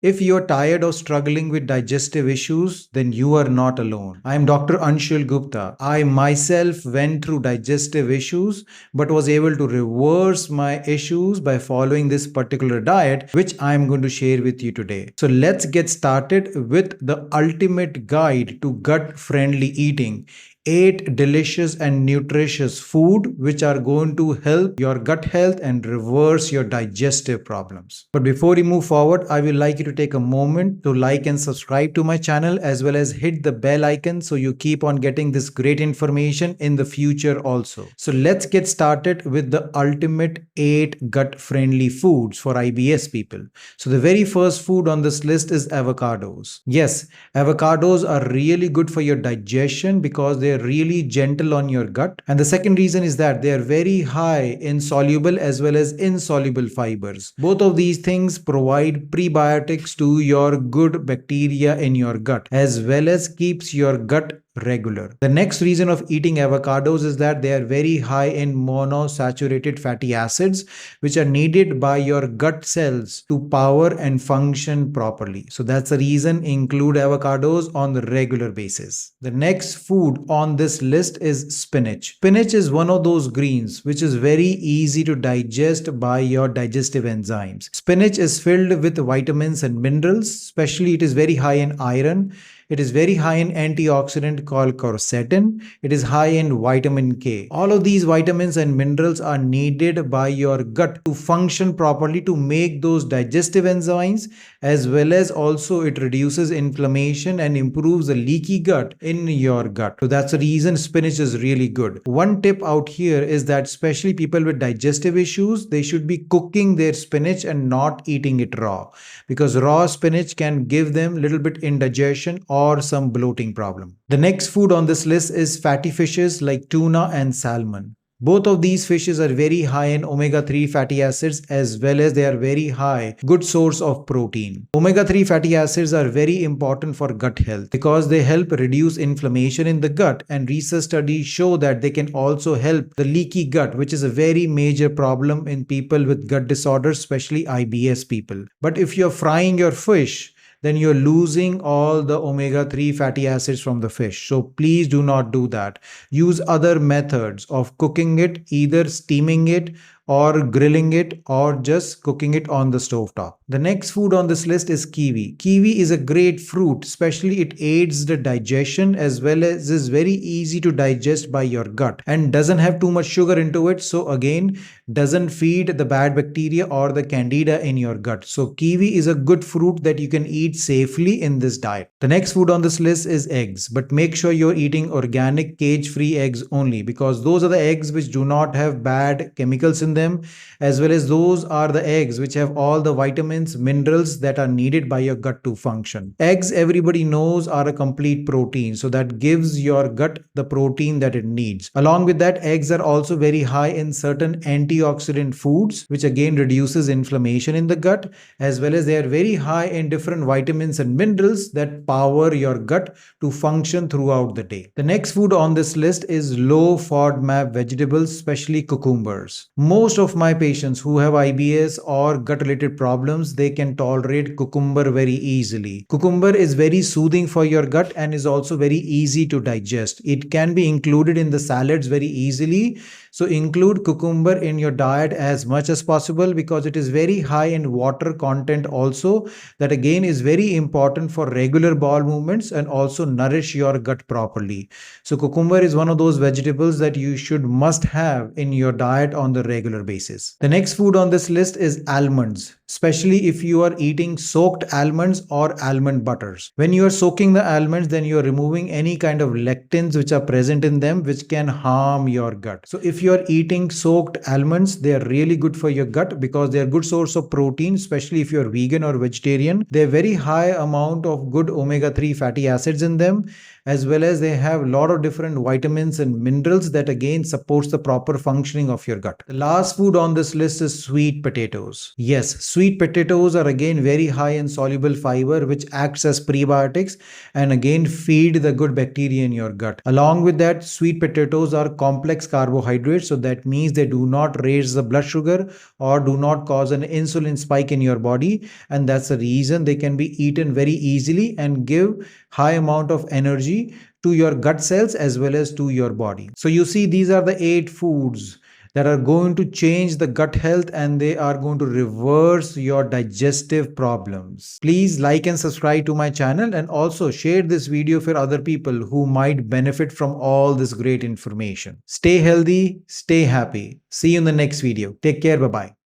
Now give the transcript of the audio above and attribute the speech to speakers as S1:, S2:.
S1: If you're tired or struggling with digestive issues, then you are not alone. I am Dr. Anshul Gupta. I myself went through digestive issues but was able to reverse my issues by following this particular diet, which I am going to share with you today. So let's get started with the ultimate guide to gut friendly eating. 8 delicious and nutritious food which are going to help your gut health and reverse your digestive problems. But before we move forward, I would like you to take a moment to like and subscribe to my channel as well as hit the bell icon so you keep on getting this great information in the future also. So let's get started with the ultimate 8 gut friendly foods for IBS people. So the very first food on this list is avocados. Yes, avocados are really good for your digestion because they are really gentle on your gut. And the second reason is that they are very high in soluble as well as insoluble fibers. Both of these things provide prebiotics to your good bacteria in your gut as well as keeps your gut regular. The next reason of eating avocados is that they are very high in monosaturated fatty acids, which are needed by your gut cells to power and function properly. So that's the reason include avocados on the regular basis. The next food on this list is spinach. Spinach is one of those greens which is very easy to digest by your digestive enzymes. Spinach is filled with vitamins and minerals, especially it is very high in iron. It is very high in antioxidant called quercetin. It is high in vitamin K. All of these vitamins and minerals are needed by your gut to function properly to make those digestive enzymes, as well as also it reduces inflammation and improves the leaky gut in your gut. So that's the reason spinach is really good. One tip out here is that especially people with digestive issues, they should be cooking their spinach and not eating it raw, because raw spinach can give them a little bit indigestion or some bloating problem. The next food on this list is fatty fishes like tuna and salmon. Both of these fishes are very high in omega-3 fatty acids as well as they are very high good source of protein. Omega-3 fatty acids are very important for gut health because they help reduce inflammation in the gut, and research studies show that they can also help the leaky gut, which is a very major problem in people with gut disorders, especially IBS people. But if you're frying your fish, then you're losing all the omega-3 fatty acids from the fish. So please do not do that. Use other methods of cooking it, either steaming it or grilling it or just cooking it on the stove top. The next food on this list is kiwi. Kiwi is a great fruit, especially it aids the digestion as well as is very easy to digest by your gut and doesn't have too much sugar into it. So again, doesn't feed the bad bacteria or the candida in your gut. So kiwi is a good fruit that you can eat safely in this diet. The next food on this list is eggs, but make sure you're eating organic cage-free eggs only, because those are the eggs which do not have bad chemicals in them, as well as those are the eggs which have all the vitamins, minerals that are needed by your gut to function. Eggs, everybody knows, are a complete protein, so that gives your gut the protein that it needs. Along with that, eggs are also very high in certain antioxidant foods, which again reduces inflammation in the gut, as well as they are very high in different vitamins and minerals that power your gut to function throughout the day. The next food on this list is low FODMAP vegetables, especially cucumbers. Most of my patients who have IBS or gut related problems, they can tolerate cucumber very easily. Cucumber is very soothing for your gut and is also very easy to digest. It can be included in the salads very easily. So include cucumber in your diet as much as possible because it is very high in water content also, that again is very important for regular bowel movements and also nourish your gut properly. So cucumber is one of those vegetables that you should must have in your diet on the regular basis. The next food on this list is almonds, especially if you are eating soaked almonds or almond butters. When you are soaking the almonds, then you are removing any kind of lectins which are present in them which can harm your gut. So if you are eating soaked almonds, they are really good for your gut because they are good source of protein, especially if you are vegan or vegetarian. They have very high amount of good omega-3 fatty acids in them, as well as they have a lot of different vitamins and minerals that again supports the proper functioning of your gut. The last food on this list is sweet potatoes. Yes, sweet potatoes are again very high in soluble fiber, which acts as prebiotics and again feed the good bacteria in your gut. Along with that, sweet potatoes are complex carbohydrates, so that means they do not raise the blood sugar or do not cause an insulin spike in your body, and that's the reason they can be eaten very easily and give high amount of energy to your gut cells as well as to your body. So you see, these are the 8 foods that are going to change the gut health and they are going to reverse your digestive problems. Please like and subscribe to my channel and also share this video for other people who might benefit from all this great information. Stay healthy, stay happy. See you in the next video. Take care. Bye bye.